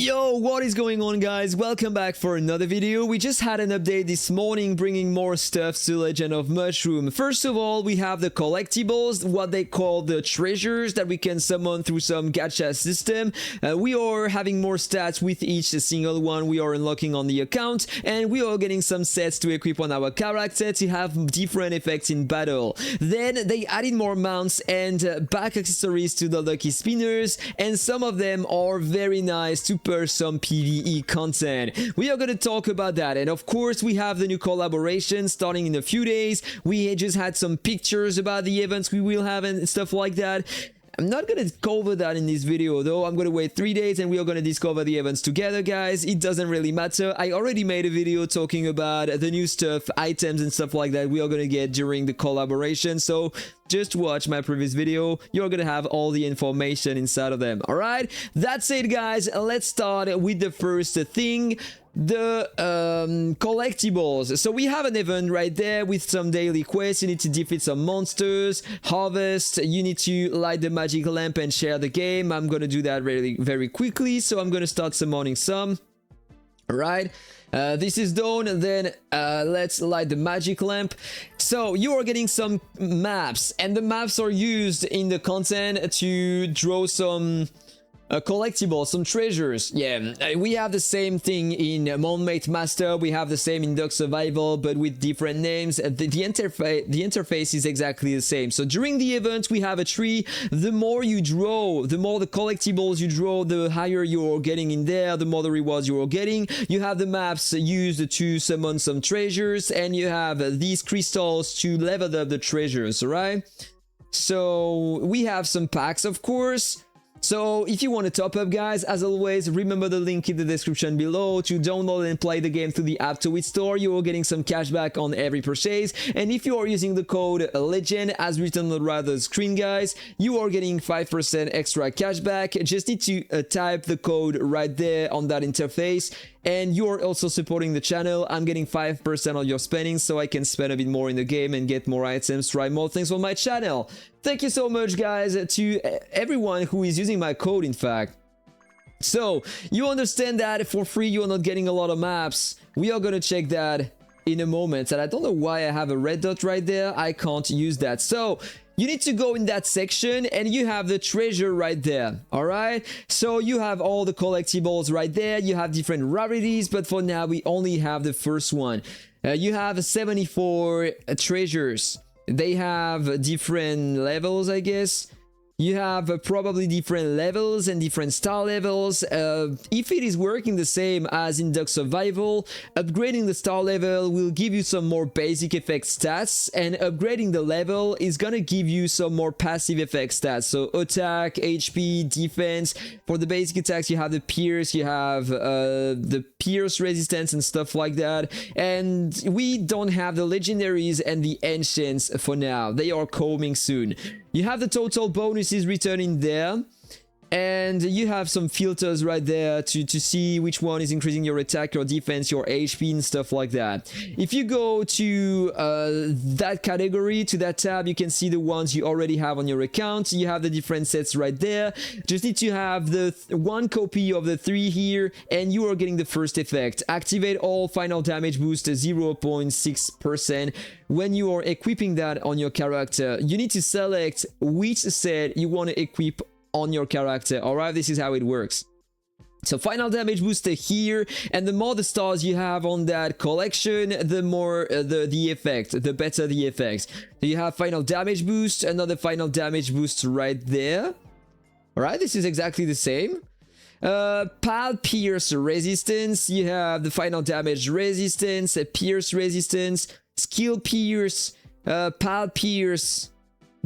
Yo, what is going on, guys? Welcome back for another video. We just had an update this morning bringing more stuff to Legend of Mushroom. First of all, we have the collectibles, what they call the treasures that we can summon through some gacha system. We are having more stats with each single one we are unlocking on the account, and we are getting some sets to equip on our character to have different effects in battle. Then they added more mounts and back accessories to the lucky spinners, and some of them are very nice to purge some PvE content. We are going to talk about that, and of course we have the new collaboration starting in a few days. We just had some pictures about the events we will have and stuff like that. I'm not going to cover that in this video though. I'm going to wait 3 days and we are going to discover the events together, guys. It doesn't really matter. I already made a video talking about the new stuff, items and stuff like that we are going to get during the collaboration. So just watch my previous video. You're going to have all the information inside of them. Alright, that's it, guys. Let's start with the first thing. The collectibles. So we have an event right there with some daily quests. You need to defeat some monsters, harvest, you need to light the magic lamp and share the game. I'm gonna do that very quickly, so I'm gonna start summoning some. Alright, this is done, and then let's light the magic lamp. So you are getting some maps, and the maps are used in the content to draw some collectibles, some treasures. Yeah, we have the same thing in Moonmate Master, we have the same in Duck Survival, but with different names. The interface is exactly the same. So during the event we have a tree. The more you draw, the more the collectibles you draw, the higher you're getting in there, the more the rewards you are getting. You have the maps used to summon some treasures, and you have these crystals to level up the treasures. Alright, so we have some packs, of course. So if you want to top up, guys, as always, remember the link in the description below to download and play the game through the App to It store. You are getting some cashback on every purchase, and if you are using the code LEGEND as written on the right of the screen, guys, you are getting 5% extra cashback. Just need to type the code right there on that interface, and you are also supporting the channel. I'm getting 5% on your spending, so I can spend a bit more in the game and get more items, try more things on my channel. Thank you so much, guys, to everyone who is using my code, in fact. So you understand that for free you are not getting a lot of maps. We are gonna check that in a moment, and I don't know why I have a red dot right there. I can't use that. So you need to go in that section, and you have the treasure right there. All right, so you have all the collectibles right there. You have different rarities, but for now we only have the first one. You have 74 treasures. They have different levels, I guess. You have probably different levels and different star levels. If it is working the same as in Duck Survival, upgrading the star level will give you some more basic effect stats, and upgrading the level is gonna give you some more passive effect stats. So attack, HP, defense. For the basic attacks, you have the pierce, you have the pierce resistance and stuff like that. And we don't have the legendaries and the ancients for now. They are coming soon. You have the total bonuses returning there, and you have some filters right there to see which one is increasing your attack, your defense, your HP and stuff like that. If you go to that category, to that tab, you can see the ones you already have on your account. You have the different sets right there. Just need to have the one copy of the 3 here, and you are getting the first effect. Activate all final damage boost 0.6%. When you are equipping that on your character, you need to select which set you want to equip on your character. Alright, this is how it works. So final damage booster here, and the more the stars you have on that collection, the more the effect, the better the effect. So you have final damage boost, another final damage boost right there. Alright, this is exactly the same. Pal pierce resistance, you have the final damage resistance, pierce resistance, skill pierce, pal pierce.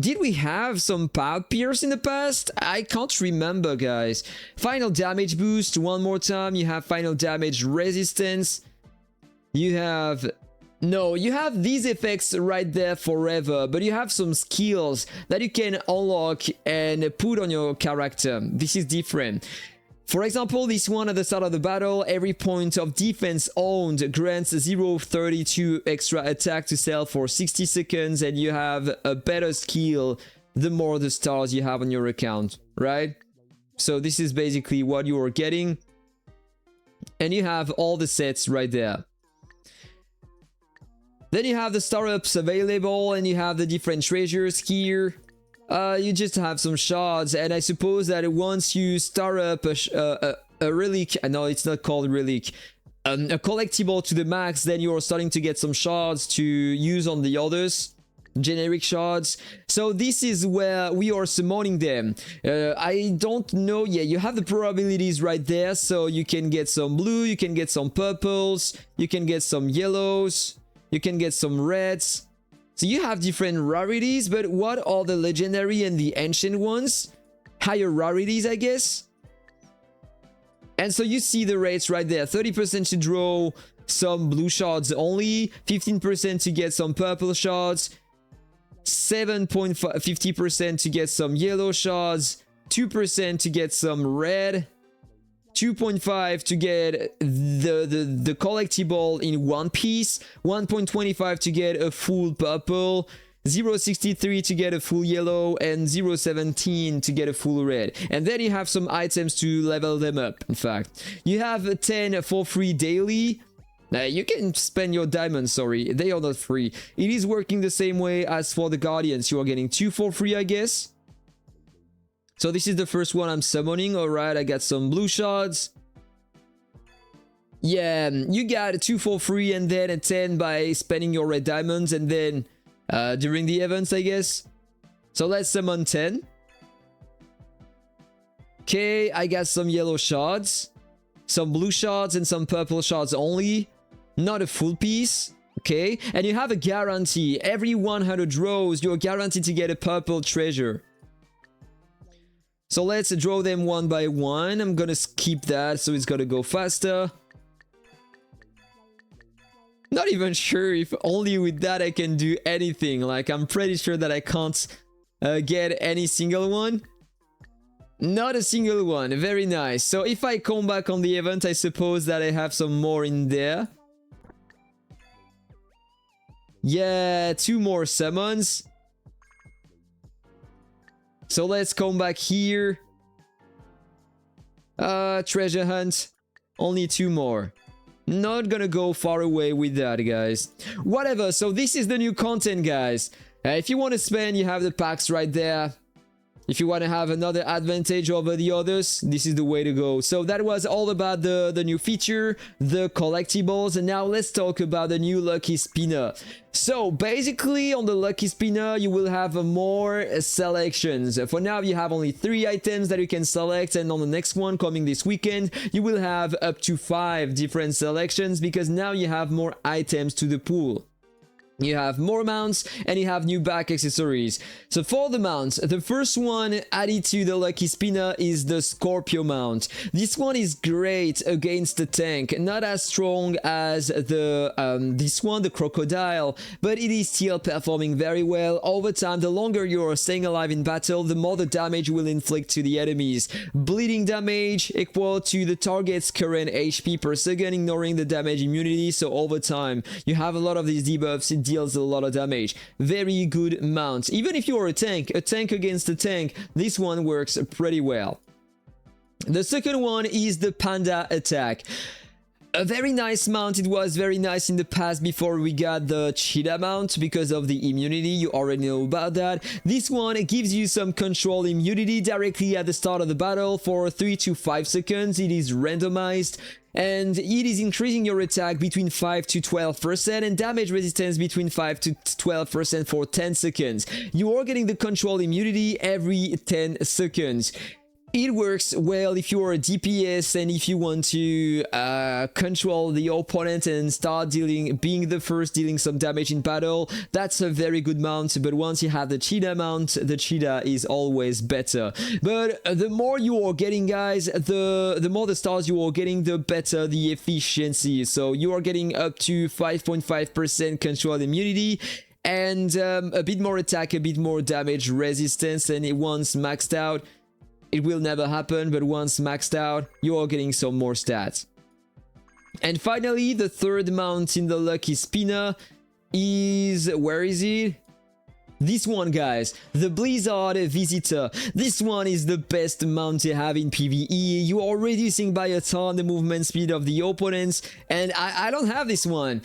Did we have some pal pierce in the past? I can't remember, guys. Final damage boost one more time. You have final damage resistance. You have... No, you have these effects right there forever, but you have some skills that you can unlock and put on your character. This is different. For example, this one at the start of the battle, every point of defense owned grants 0.32 extra attack to sell for 60 seconds, and you have a better skill the more the stars you have on your account, right? So this is basically what you are getting. And you have all the sets right there. Then you have the startups available, and you have the different treasures here. You just have some shards, and I suppose that once you start up a relic, no, it's not called relic, a collectible to the max, then you're starting to get some shards to use on the others, generic shards. So this is where we are summoning them. I don't know, yeah, you have the probabilities right there, so you can get some blue, you can get some purples, you can get some yellows, you can get some reds. So you have different rarities, but what are the legendary and the ancient ones? Higher rarities, I guess. And so you see the rates right there. 30% to draw some blue shards only, 15% to get some purple shards, 7.50% to get some yellow shards, 2% to get some red, 2.5 to get the collectible in one piece, 1.25 to get a full purple, 0.63 to get a full yellow, and 0.17 to get a full red. And then you have some items to level them up. In fact, you have 10 for free daily. You can spend your diamonds, sorry, they are not free. It is working the same way as for the Guardians. You are getting 2 for free, I guess. So this is the first one I'm summoning. Alright, I got some blue shards. Yeah, you got 2 for free and then a 10 by spending your red diamonds, and then during the events, I guess. So let's summon 10. Okay, I got some yellow shards, some blue shards, and some purple shards only. Not a full piece. Okay, and you have a guarantee. Every 100 draws, you're guaranteed to get a purple treasure. So let's draw them one by one. I'm gonna skip that so it's gonna go faster. Not even sure if only with that I can do anything. Like, I'm pretty sure that I can't get any single one. Not a single one. Very nice. So if I come back on the event, I suppose that I have some more in there. Yeah, 2 more summons. So let's come back here. Treasure hunt. Only 2 more. Not gonna go far away with that, guys. Whatever, so this is the new content, guys. If you want to spend, you have the packs right there. If you want to have another advantage over the others, this is the way to go. So that was all about the new feature, the collectibles. And now let's talk about the new Lucky Spinner. So basically on the Lucky Spinner, you will have more selections. For now, you have only 3 items that you can select. And on the next one coming this weekend, you will have up to 5 different selections because now you have more items to the pool. You have more mounts and you have new back accessories. So for the mounts, the first one added to the Lucky Spinner is the Scorpio mount. This one is great against the tank, not as strong as this one, the Crocodile, but it is still performing very well. Over time, the longer you are staying alive in battle, the more the damage will inflict to the enemies. Bleeding damage equal to the target's current HP per second, ignoring the damage immunity. So over time, you have a lot of these debuffs. It deals a lot of damage. Very good mount. Even if you are a tank against a tank, this one works pretty well. The second one is the Panda attack. A very nice mount. It was very nice in the past before we got the Cheetah mount because of the immunity. You already know about that. This one gives you some control immunity directly at the start of the battle for 3 to 5 seconds. It is randomized. And it is increasing your attack between 5 to 12% and damage resistance between 5 to 12% for 10 seconds. You are getting the control immunity every 10 seconds. It works well if you are a DPS and if you want to control the opponent and start being the first dealing some damage in battle. That's a very good mount, but once you have the Cheetah mount, the Cheetah is always better. But the more you are getting, guys, the more the stars you are getting, the better the efficiency. So you are getting up to 5.5% control immunity and a bit more attack, a bit more damage resistance, and once maxed out, it will never happen, but once maxed out, you are getting some more stats. And finally, the third mount in the Lucky Spinner is... where is it? This one, guys, the Blizzard Visitor. This one is the best mount to have in PvE. You are reducing by a ton the movement speed of the opponents, and I don't have this one.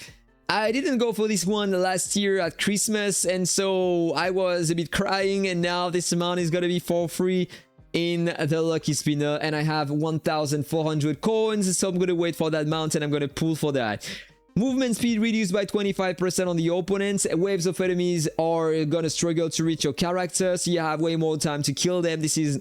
I didn't go for this one last year at Christmas, and so I was a bit crying, and now this mount is gonna be for free in the Lucky Spinner, and I have 1,400 coins, so I'm gonna wait for that mount and I'm gonna pull for that. Movement speed reduced by 25% on the opponents. Waves of enemies are gonna struggle to reach your character, so you have way more time to kill them. This is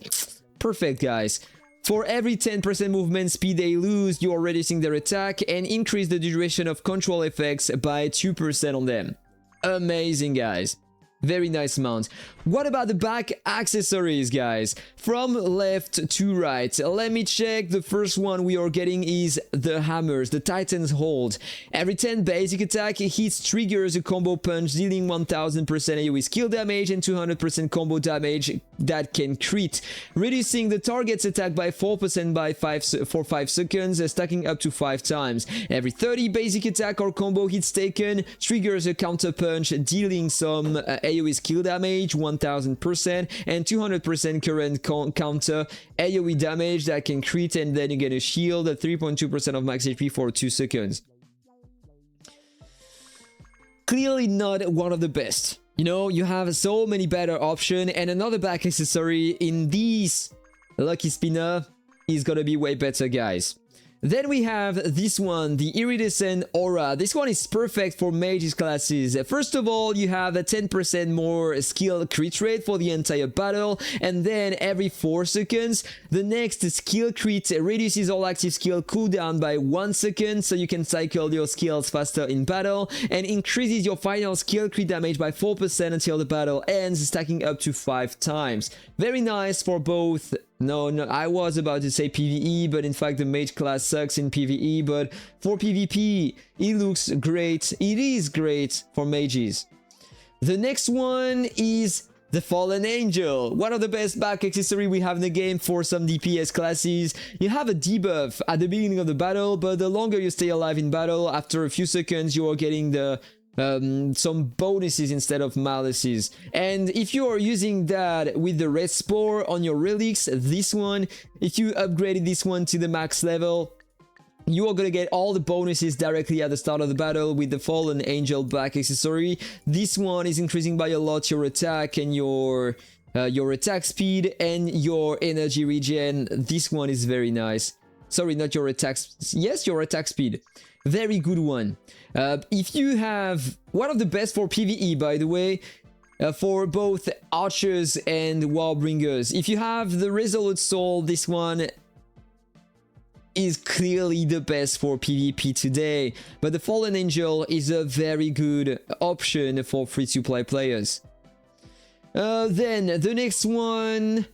perfect, guys. For every 10% movement speed they lose, you are reducing their attack and increase the duration of control effects by 2% on them. Amazing, guys. Very nice mount. What about the back accessories, guys? From left to right, let me check. The first one we are getting is the hammers, the Titan's Hold. Every 10 basic attack hits triggers a combo punch, dealing 1000% AoE skill damage and 200% combo damage that can crit, reducing the target's attack by 4% for 5 seconds, stacking up to 5 times. Every 30 basic attack or combo hits taken triggers a counter punch, dealing some AoE skill damage, 1000% and 200% current counter AoE damage that can crit, and then you get a shield at 3.2% of max HP for 2 seconds. Clearly not one of the best. You know, you have so many better options, and another back accessory in this Lucky Spinner is gonna be way better, guys. Then we have this one, the Iridescent Aura. This one is perfect for mages classes. First of all, you have a 10% more skill crit rate for the entire battle, and then every 4 seconds, the next skill crit reduces all active skill cooldown by 1 second, so you can cycle your skills faster in battle, and increases your final skill crit damage by 4% until the battle ends, stacking up to 5 times. Very nice for both. No, I was about to say PvE, but in fact the mage class sucks in PvE, but for PvP, it looks great. It is great for mages. The next one is the Fallen Angel, one of the best back accessory we have in the game for some DPS classes. You have a debuff at the beginning of the battle, but the longer you stay alive in battle, after a few seconds you are getting the some bonuses instead of malices. And if you are using that with the red spore on your relics, this one, if you upgraded this one to the max level, you are gonna get all the bonuses directly at the start of the battle with the Fallen Angel back accessory. This one is increasing by a lot your attack and your attack speed and your energy regen. This one is very nice. Sorry, not your attack. Yes, your attack speed. Very good one. If you have one of the best for PvE, by the way, for both archers and warbringers. If you have the Resolute Soul, this one is clearly the best for PvP today. But the Fallen Angel is a very good option for free-to-play players. Then the next one.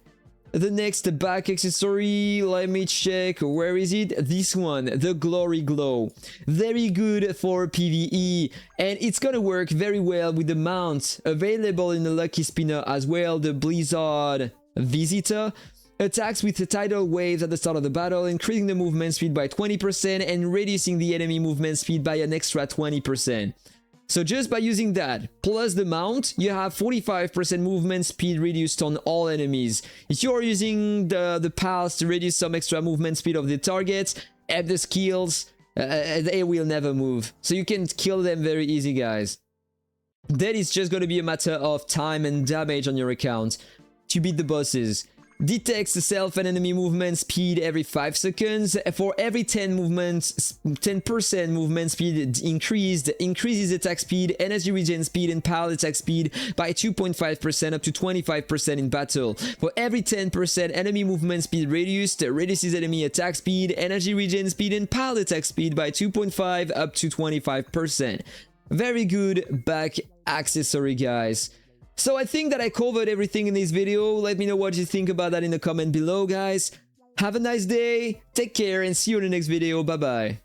The next back accessory, let me check, where is it? This one, the Glory Glow. Very good for PvE, and it's gonna work very well with the mount available in the Lucky Spinner as well, the Blizzard Visitor. Attacks with the tidal waves at the start of the battle, increasing the movement speed by 20% and reducing the enemy movement speed by an extra 20%. So just by using that, plus the mount, you have 45% movement speed reduced on all enemies. If you are using the pals to reduce some extra movement speed of the targets, add the skills, they will never move. So you can kill them very easy, guys. Then it's just going to be a matter of time and damage on your account to beat the bosses. Detects the self and enemy movement speed every 5 seconds. For every 10% movement speed increased, increases attack speed, energy regen speed, and pal attack speed by 2.5% up to 25% in battle. For every 10% enemy movement speed reduced, reduces enemy attack speed, energy regen speed, and pal attack speed by 2.5 up to 25%. Very good back accessory, guys. So I think that I covered everything in this video. Let me know what you think about that in the comment below, guys. Have a nice day, take care, and see you in the next video. Bye bye.